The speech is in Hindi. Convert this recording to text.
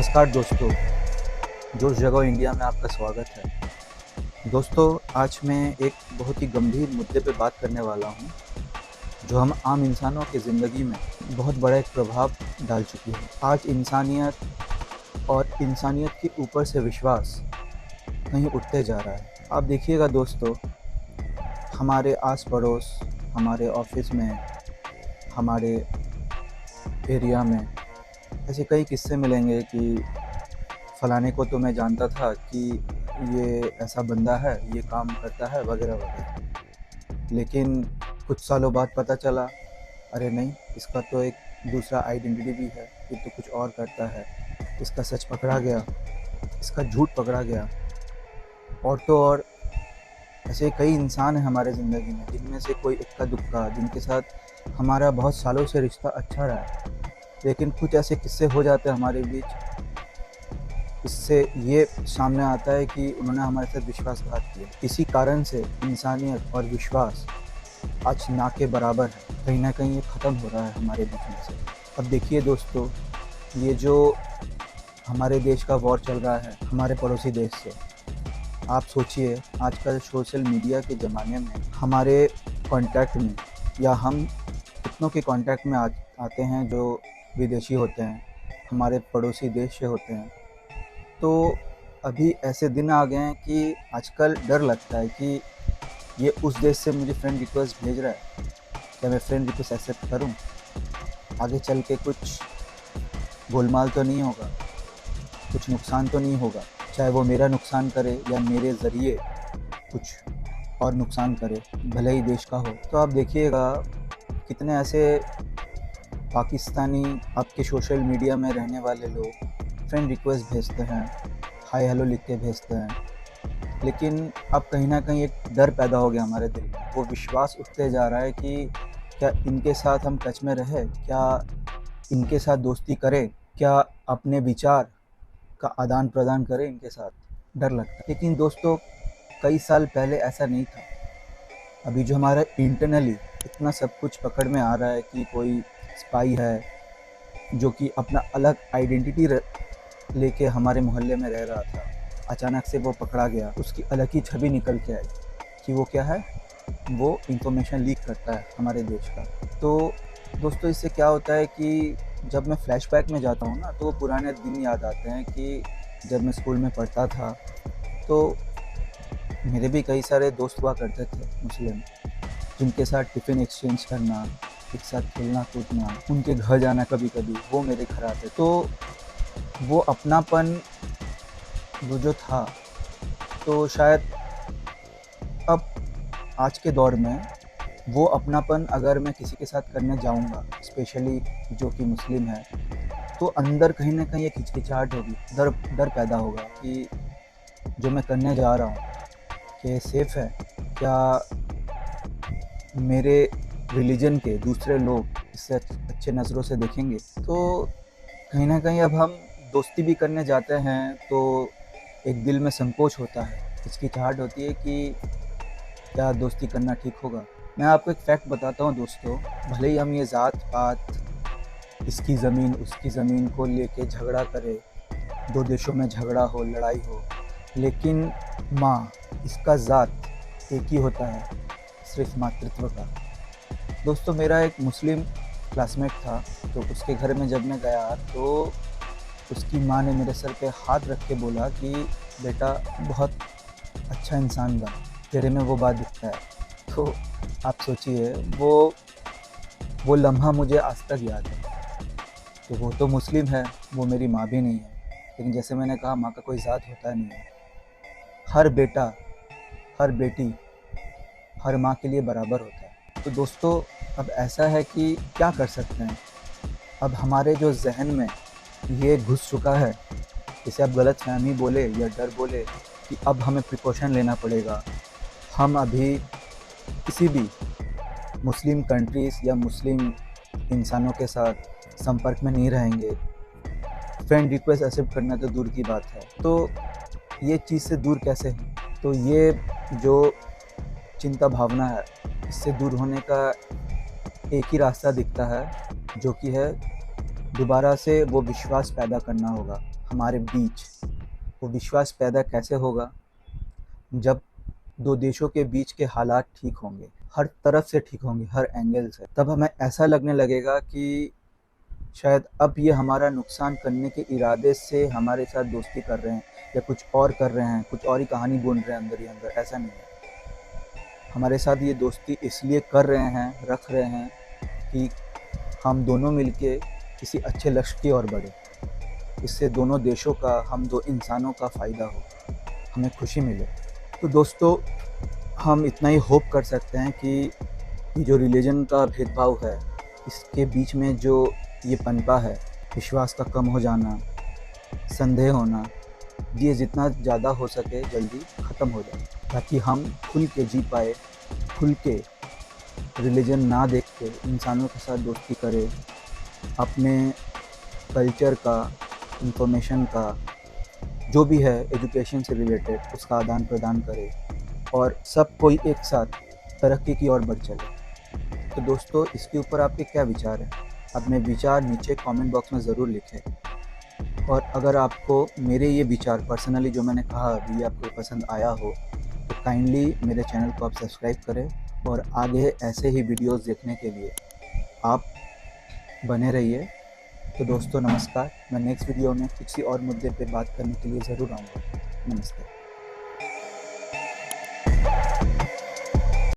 नमस्कार दोस्तों, जोश जगाओ इंडिया में आपका स्वागत है। दोस्तों, आज मैं एक बहुत ही गंभीर मुद्दे पे बात करने वाला हूँ, जो हम आम इंसानों की ज़िंदगी में बहुत बड़ा एक प्रभाव डाल चुकी है। आज इंसानियत और इंसानियत के ऊपर से विश्वास कहीं उठते जा रहा है। आप देखिएगा दोस्तों, हमारे आस पड़ोस, हमारे ऑफिस में, हमारे एरिया में ऐसे कई किस्से मिलेंगे कि फलाने को तो मैं जानता था कि ये ऐसा बंदा है, ये काम करता है वगैरह वगैरह। लेकिन कुछ सालों बाद पता चला, अरे नहीं, इसका तो एक दूसरा आइडेंटिटी भी है, ये तो कुछ और करता है। इसका सच पकड़ा गया, इसका झूठ पकड़ा गया। और तो और ऐसे कई इंसान हैं हमारे ज़िंदगी में, जिनमें से कोई इक्का दुक्का, जिनके साथ हमारा बहुत सालों से रिश्ता अच्छा रहा है, लेकिन कुछ ऐसे किस्से हो जाते हैं हमारे बीच, इससे ये सामने आता है कि उन्होंने हमारे साथ विश्वासघात किया। इसी कारण से इंसानियत और विश्वास आज ना के बराबर है, कहीं ना कहीं ये ख़त्म हो रहा है हमारे बीच में से। अब देखिए दोस्तों, ये जो हमारे देश का वॉर चल रहा है हमारे पड़ोसी देश से, आप सोचिए आजकल सोशल मीडिया के ज़माने में हमारे कांटेक्ट में, या हम कितनों के कांटेक्ट में आते हैं जो विदेशी होते हैं, हमारे पड़ोसी देश से होते हैं। तो अभी ऐसे दिन आ गए हैं कि आजकल डर लगता है कि ये उस देश से मुझे फ्रेंड रिक्वेस्ट भेज रहा है, क्या मैं फ्रेंड रिक्वेस्ट एक्सेप्ट करूं? आगे चल के कुछ गोलमाल तो नहीं होगा, कुछ नुकसान तो नहीं होगा, चाहे वो मेरा नुकसान करे या मेरे ज़रिए कुछ और नुकसान करे, भले ही देश का हो। तो आप देखिएगा कितने ऐसे पाकिस्तानी आपके सोशल मीडिया में रहने वाले लोग फ्रेंड रिक्वेस्ट भेजते हैं, हाय हेलो लिख के भेजते हैं। लेकिन अब कहीं ना कहीं एक डर पैदा हो गया हमारे दिल में, वो विश्वास उठते जा रहा है कि क्या इनके साथ हम टच में रहे, क्या इनके साथ दोस्ती करें, क्या अपने विचार का आदान प्रदान करें इनके साथ, डर लगता है। लेकिन दोस्तों, कई साल पहले ऐसा नहीं था। अभी जो हमारा इंटरनली इतना सब कुछ पकड़ में आ रहा है कि कोई स्पाई है जो कि अपना अलग आइडेंटिटी लेके हमारे मोहल्ले में रह रहा था, अचानक से वो पकड़ा गया, उसकी अलग ही छवि निकल के आई कि वो क्या है, वो इंफॉर्मेशन लीक करता है हमारे देश का। तो दोस्तों, इससे क्या होता है कि जब मैं फ्लैशबैक में जाता हूँ ना, तो वो पुराने दिन याद आते हैं कि जब मैं स्कूल में पढ़ता था, तो मेरे भी कई सारे दोस्त हुआ करते थे मुस्लिम, जिनके साथ टिफ़िन एक्सचेंज करना, एक साथ खेलना कूदना, उनके घर जाना कभी कभी, वो मेरे घर आते। तो वो अपनापन वो जो था, तो शायद अब आज के दौर में वो अपनापन अगर मैं किसी के साथ करने जाऊंगा, स्पेशली जो कि मुस्लिम है, तो अंदर कहीं ना कहीं एक हिचकिचाहट होगी, डर डर पैदा होगा कि जो मैं करने जा रहा हूँ क्या सेफ़ है, क्या मेरे रिलीजन के दूसरे लोग इससे अच्छे नज़रों से देखेंगे। तो कहीं ना कहीं अब हम दोस्ती भी करने जाते हैं तो एक दिल में संकोच होता है, हिचकिचाहट होती है कि क्या दोस्ती करना ठीक होगा। मैं आपको एक फैक्ट बताता हूँ दोस्तों, भले ही हम ये ज़ात पात, इसकी ज़मीन उसकी ज़मीन को लेके झगड़ा करें, दो देशों में झगड़ा हो, लड़ाई हो, लेकिन माँ, इसका ज़ात एक ही होता है, सिर्फ मातृत्व का। दोस्तों, मेरा एक मुस्लिम क्लासमेट था, तो उसके घर में जब मैं गया तो उसकी माँ ने मेरे सर पे हाथ रख के बोला कि बेटा बहुत अच्छा इंसान बन, तेरे में वो बात दिखता है। तो आप सोचिए, वो लम्हा मुझे आज तक याद है। तो वो तो मुस्लिम है, वो मेरी माँ भी नहीं है, लेकिन जैसे मैंने कहा, माँ का कोई ज़ात होता नहीं है। हर बेटा, हर बेटी, हर माँ के लिए बराबर होता है। तो दोस्तों, अब ऐसा है कि क्या कर सकते हैं। अब हमारे जो जहन में ये घुस चुका है, इसे आप गलतफहमी बोले या डर बोले, कि अब हमें प्रिकॉशन लेना पड़ेगा, हम अभी किसी भी मुस्लिम कंट्रीज़ या मुस्लिम इंसानों के साथ संपर्क में नहीं रहेंगे, फ्रेंड रिक्वेस्ट एक्सेप्ट करना तो दूर की बात है। तो ये चीज़ से दूर कैसे हैं? तो ये जो चिंता भावना है, इससे दूर होने का एक ही रास्ता दिखता है, जो कि है दोबारा से वो विश्वास पैदा करना होगा हमारे बीच वो विश्वास पैदा कैसे होगा जब दो देशों के बीच के हालात ठीक होंगे, हर तरफ से ठीक होंगे, हर एंगल से। तब हमें ऐसा लगने लगेगा कि शायद अब ये हमारा नुकसान करने के इरादे से हमारे साथ दोस्ती कर रहे हैं या कुछ और कर रहे हैं, कुछ और ही कहानी बुन रहे हैं अंदर ही अंदर। ऐसा नहीं है, हमारे साथ ये दोस्ती इसलिए कर रहे हैं, रख रहे हैं कि हम दोनों मिलके किसी अच्छे लक्ष्य की ओर बढ़े। इससे दोनों देशों का, हम दो इंसानों का फ़ायदा हो, हमें खुशी मिले। तो दोस्तों, हम इतना ही होप कर सकते हैं कि जो रिलीजन का भेदभाव है, इसके बीच में जो ये पनपा है, विश्वास का कम हो जाना, संदेह होना, ये जितना ज़्यादा हो सके जल्दी ख़त्म हो जाए, ताकि हम खुल के जी पाए, खुल के रिलीजन ना देख के इंसानों के साथ दोस्ती करें, अपने कल्चर का, इंफॉर्मेशन का, जो भी है एजुकेशन से रिलेटेड, उसका आदान प्रदान करें और सब कोई एक साथ तरक्की की ओर बढ़ चले। तो दोस्तों, इसके ऊपर आपके क्या विचार हैं? अपने विचार नीचे कमेंट बॉक्स में ज़रूर लिखें। और अगर आपको मेरे ये विचार पर्सनली जो मैंने कहा अभी आपको पसंद आया हो, तो काइंडली मेरे चैनल को आप सब्सक्राइब करें और आगे ऐसे ही वीडियोस देखने के लिए आप बने रहिए। तो दोस्तों नमस्कार, मैं नेक्स्ट वीडियो में किसी और मुद्दे पे बात करने के लिए ज़रूर आऊँगा। नमस्कार।